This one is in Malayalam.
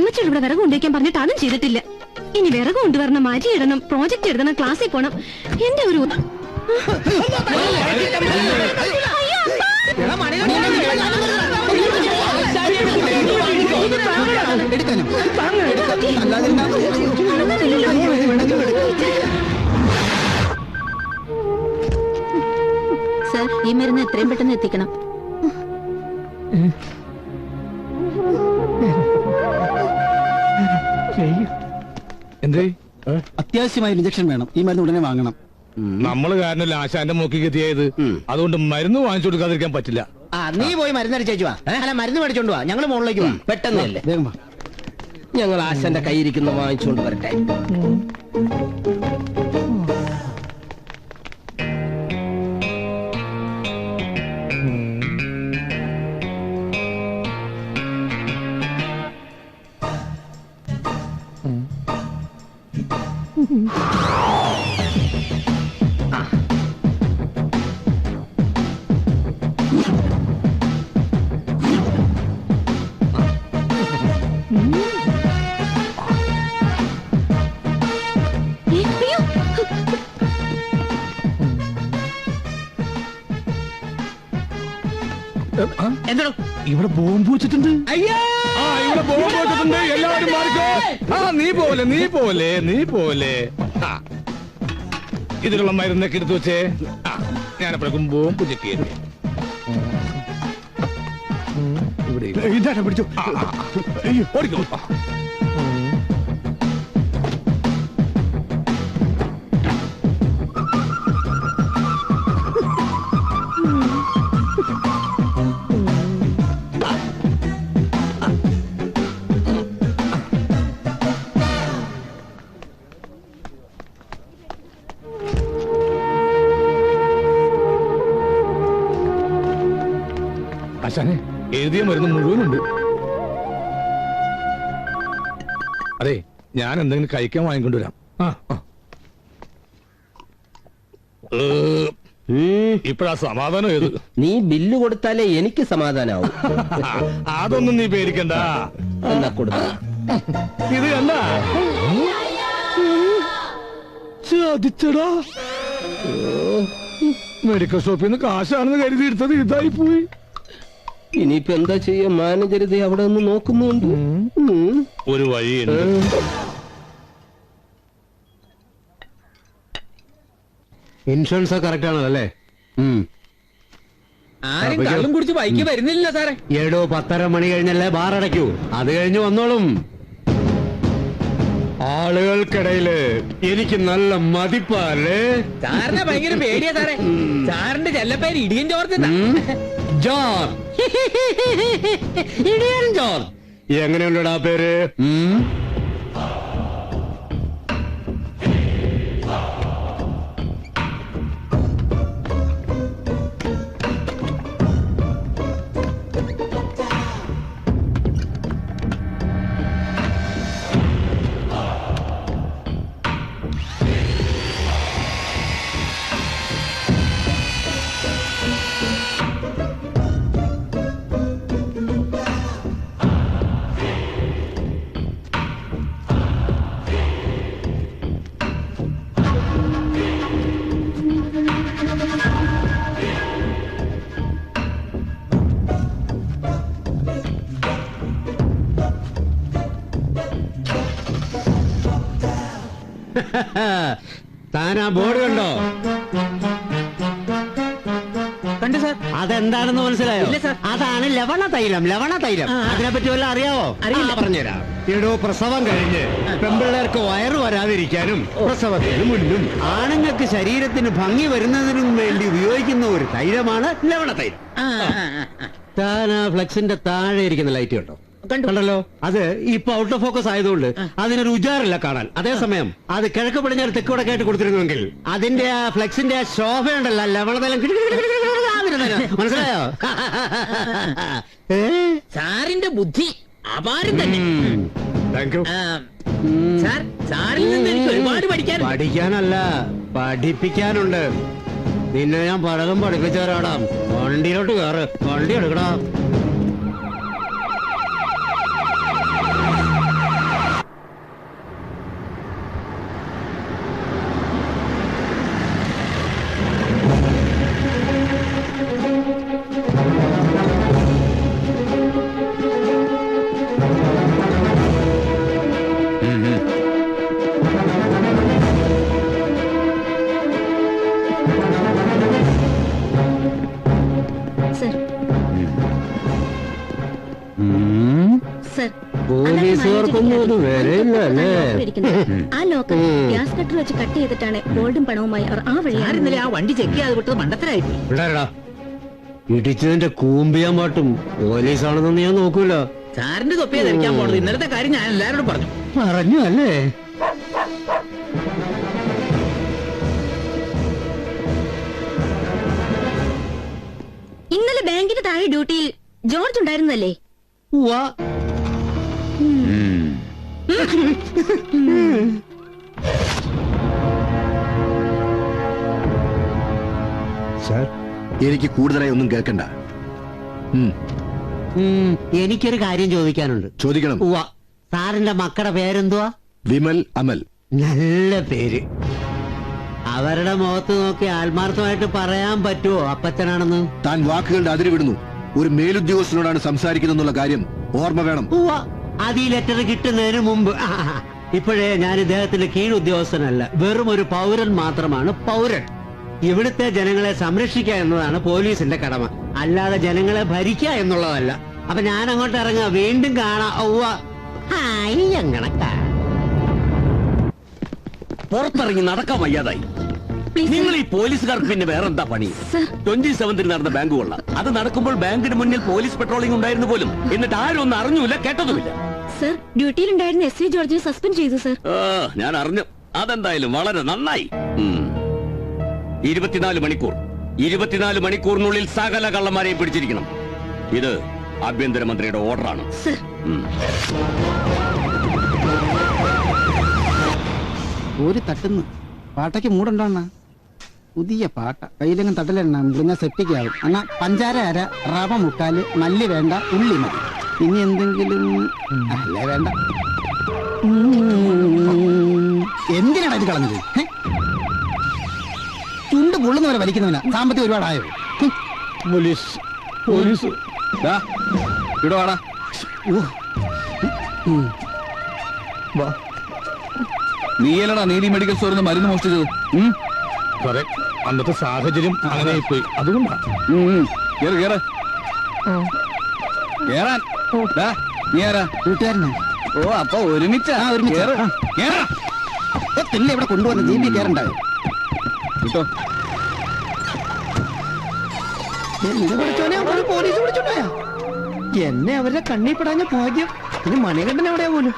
അമ്മച്ചോട് ഇവിടെ വിറക് കൊണ്ടുവയ്ക്കാൻ പറഞ്ഞിട്ട് അതും ചെയ്തിട്ടില്ല. ഇനി വിറക് കൊണ്ടുവരണം, അരി ഇടണം, പ്രോജക്റ്റ് എഴുതണം, ക്ലാസ്സിൽ പോണം. എന്റെ ഒരു സർ, ഈ മരുന്ന് എത്രയും പെട്ടെന്ന് എത്തിക്കണം. എന്തേ? അത്യാവശ്യമായ ഇഞ്ചക്ഷൻ വേണം. ഈ മരുന്ന് ഉടനെ വാങ്ങണം. നമ്മള് കാരണമല്ല ആശാന്റെ മൂക്കി എത്തിയത്. അതുകൊണ്ട് മരുന്ന് വാങ്ങിച്ചു കൊടുക്കാതിരിക്കാൻ പറ്റില്ല. നീ പോയി മരുന്ന് അടിച്ചേച്ചു വാ. അല്ല, മരുന്ന് മേടിച്ചോണ്ട് വാ. ഞങ്ങള് മുകളിലേക്ക് വാ. പെട്ടെന്നല്ലേ, വേഗം വാ. ഞങ്ങൾ ആശാന്റെ കയ്യിരിക്കുന്ന വാങ്ങിച്ചുകൊണ്ട് വരട്ടെ. എന്താണോ ഇവിടെ ബോംബ് വെച്ചിട്ടുണ്ട്. ഇവിടെ ബോംബ് വെച്ചിട്ടുണ്ട്. എല്ലാവരും മാറിക്കോ. നീ പോലെ ഇതിലുള്ള മരുന്നൊക്കെ എടുത്തു വെച്ചേ. ഞാനപ്പോഴേക്കും ബോംബ് ചെക്ക് ചെയ്തേ. ഇതാണ് പിടിച്ചു. ഓടിക്കോ. ആശാനെ, എഴുതിയ മരുന്ന് മുഴുവനുണ്ട്. അതെ, ഞാൻ എന്തെങ്കിലും കഴിക്കാൻ വാങ്ങിക്കൊണ്ടുവരാം. ഇപ്പഴാ സമാധാനം ഏത്? നീ ബില്ല് കൊടുത്താലേ എനിക്ക് സമാധാനാവും. അതൊന്നും നീ പേടിക്കണ്ട. എന്നാ കൊടുക്ക. ഇത് കണ്ട ചതിച്ചടാ. മെഡിക്കൽ ഷോപ്പിൽ നിന്ന് കാശാണെന്ന് കരുതി എടുത്തത് ഇതായി പോയി. ഇനിയിപ്പോ എന്താ ചെയ്യാ? മാനേജർ ഇത് അവിടെ നിന്ന് നോക്കുന്നുണ്ട്. ഒരു വഴിയുണ്ട്. ഇൻഷുറൻസ് കറക്റ്റ് ആണല്ലോ അല്ലേ? ആരും കള്ളും കുടിച്ച് ബൈക്ക് വരുന്നില്ല സാറേ. 7:10 മണി കഴിഞ്ഞല്ലേ ബാർ അടയ്ക്കൂ. അത് കഴിഞ്ഞ് വന്നോളും. ആളുകൾക്കിടയില് എനിക്ക് നല്ല മതിപ്പല്ലേ? സാറിനെ ഭയങ്കര പേടിയാ സാറേ. സാറിന്റെ ചെല്ലപ്പേര് ഇടിയൻ ജോർജ്. ജോർജ്. ഇടിയൻ ജോർജ്. എങ്ങനെയുണ്ടടാ പേര്? താനാ ബോർഡ് കണ്ടോ? കണ്ടു സാർ. അതെന്താണെന്ന് മനസ്സിലായോ? അതാണ് ലവണ തൈലം. അതിനെപ്പറ്റി വല്ല അറിയാവോ? പറഞ്ഞുതരാം. എടോ, പ്രസവം കഴിഞ്ഞ് പെമ്പിള്ളേർക്ക് വയറ് വരാതിരിക്കാനും പ്രസവത്തിന് മുന്നും ആണുങ്ങൾക്ക് ശരീരത്തിന് ഭംഗി വരുന്നതിനും വേണ്ടി ഉപയോഗിക്കുന്ന ഒരു തൈലമാണ് ലവണ തൈലം. താൻ ആ ഫ്ലെക്സിന്റെ താഴെ ഇരിക്കുന്ന ലൈറ്റ് കണ്ടോ? കണ്ടല്ലോ. അത് ഇപ്പൊ ഔട്ട് ഓഫ് ഫോക്കസ് ആയതുകൊണ്ട് അതിനൊരു ഉജാറില്ല കാണാൻ. അതേസമയം അത് കിഴക്ക് പടിഞ്ഞാറ് തെക്ക് വടക്കായിട്ട് കൊടുത്തിരുന്നുവെങ്കിൽ അതിന്റെ ആ ഫ്ലെക്സിന്റെ ആ ശോഭയുണ്ടല്ലോ, ലവണതലം മനസ്സിലായോ? സാറിന്റെ ബുദ്ധി അപാരം തന്നെ. സാർ, സാറിൽ നിന്ന് എനിക്ക് ഒരുപാട് പഠിക്കാനല്ല, പഠിപ്പിക്കാനുണ്ട്. നിന്നെ ഞാൻ പലതും പഠിപ്പിച്ചവരാടാം. വണ്ടിയിലോട്ട് കയറ്, വണ്ടി എടുക്കടാ. സർ പോലീസുകാർക്കൊന്നും ഒരു വിലയില്ല അല്ലേ? ആ ലോക്കൽ ഗ്യാസ് കട്ടർ വെച്ച് കട്ട് ചെയ്തിട്ടാണ് ഗോൾഡും പണവുമായി അവർ ആ സാർ വഴിയാണ് ഇന്നലെ ആ വണ്ടി ചെക്ക് ചെയ്യാതെ വിട്ടത് മണ്ടത്തരായിപ്പോയി. ഇടാ ഇടിച്ചതിന്റെ കൂമ്പിയാൻ പാട്ടും പോലീസാണെന്നൊന്നും ഞാൻ നോക്കൂല. സാറിന്റെ തൊപ്പിയെ ധരിക്കാൻ പോണത് ഇന്നലത്തെ കാര്യം ഞാൻ എല്ലാവരോടും പറഞ്ഞു. പറഞ്ഞു അല്ലേ? ഇന്നലെ ബാങ്കിന് താഴെ ഡ്യൂട്ടിയിൽ ജോർജ് ഉണ്ടായിരുന്നല്ലേ? ഉവ്വ. സാർ, എനിക്ക് കൂടുതലായി ഒന്നും കേൾക്കണ്ട. എനിക്കൊരു കാര്യം ചോദിക്കാനുണ്ട്. ചോദിക്കണം. ഉവ്വ. സാറിന്റെ മക്കളുടെ പേരെന്തുവാ? വിമൽ, അമൽ. നല്ല പേര്. അവരുടെ മുഖത്ത് നോക്കി ആത്മാർത്ഥമായിട്ട് പറയാൻ പറ്റുമോ അപ്പച്ചനാണെന്ന്? താൻ വാക്കുകളുടെ അതിര് വിടുന്നു. ഒരു മേലുദ്യോഗസ്ഥനോടാണ് സംസാരിക്കുന്നെന്നുള്ള കാര്യം ഓർമ്മ വേണം. ഉവ്വ. അത് ഈ ലെറ്റർ കിട്ടുന്നതിന് മുമ്പ്. ഇപ്പോഴേ ഞാൻ ഇദ്ദേഹത്തിന്റെ കീഴുദ്യോഗസ്ഥനല്ല, വെറും ഒരു പൗരൻ മാത്രമാണ്. പൗരൻ. ഇവിടുത്തെ ജനങ്ങളെ സംരക്ഷിക്കുക എന്നതാണ് പോലീസിന്റെ കടമ, അല്ലാതെ ജനങ്ങളെ ഭരിക്കുക എന്നുള്ളതല്ല. അപ്പൊ ഞാൻ അങ്ങോട്ട് ഇറങ്ങാ. വീണ്ടും കാണാം. ഔവ്വ. ഹായ് അങ്ങണക്കാ. പുറത്തിറങ്ങി നടക്കാൻ വയ്യാതായി. നിങ്ങൾ ഈ പോലീസുകാർക്ക് പിന്നെ വേറെന്താ പണി? 27 നടന്ന ബാങ്ക് കൊള്ള, അത് നടക്കുമ്പോൾ ബാങ്കിന് മുന്നിൽ പോലീസ് പെട്രോളിംഗ് ഉണ്ടായിരുന്നു പോലും. എന്നിട്ട് ആരും ഒന്നും അറിഞ്ഞൂല, കേട്ടതുമില്ല. സർ, ഡ്യൂട്ടിയിലുണ്ടായിരുന്ന എസ് വി ജോർജിനെ സസ്പെൻഡ് ചെയ്തു സർ. ഞാൻ അറിഞ്ഞു. അതെന്തായാലും വളരെ നന്നായി. 24 മണിക്കൂറിനുള്ളിൽ സകല കള്ളന്മാരെയും പിടിച്ചിരിക്കണം. ഇത് ആഭ്യന്തരമന്ത്രിയുടെ ഓർഡറാണ്. ഒരു തട്ടുന്നു പാട്ടയ്ക്ക് മൂടുണ്ടോണ്ണ? പുതിയ പാട്ട കയ്യിലെങ്ങും തട്ടലെണ്ണ മുറിഞ്ഞ സെപ്റ്റിക് ആവും. എന്നാ പഞ്ചാര അര, റവ മുക്കാല്, മല്ലി വേണ്ട, ഉള്ളി മതി. ഇനി എന്തെങ്കിലും അല്ലേ വേണ്ട. എന്തിനാണ് ഇത് കളഞ്ഞത്? ചുണ്ട് പൊള്ളുന്നവരെ വലിക്കുന്നവനാ. സാമ്പത്തികം ഒരുപാടായോ? Police police ഇടവാടാ. നീയല്ലടാ നീതി മെഡിക്കൽ സ്റ്റോറിൽ നിന്ന് മരുന്ന് മോഷ്ടിച്ചത്? സാറേ, അന്നത്തെ സാഹചര്യം അങ്ങനെ പോയി, അതുകൊണ്ടാണ്. കൂട്ടുകാരനാ? ഓ, അപ്പൊ ഒരുമിച്ച് പിന്നെ ഇവിടെ കൊണ്ടുവന്ന് ജീപ്പി കയറണ്ടായോ? കിട്ടോ? പോലീസ് വിളിച്ചോണ്ടാ എന്നെ അവരുടെ കണ്ണി പെടാഞ്ഞ ഭാഗ്യം. ഇനി മണികണ്ഠൻ എവിടെയാ പോലും.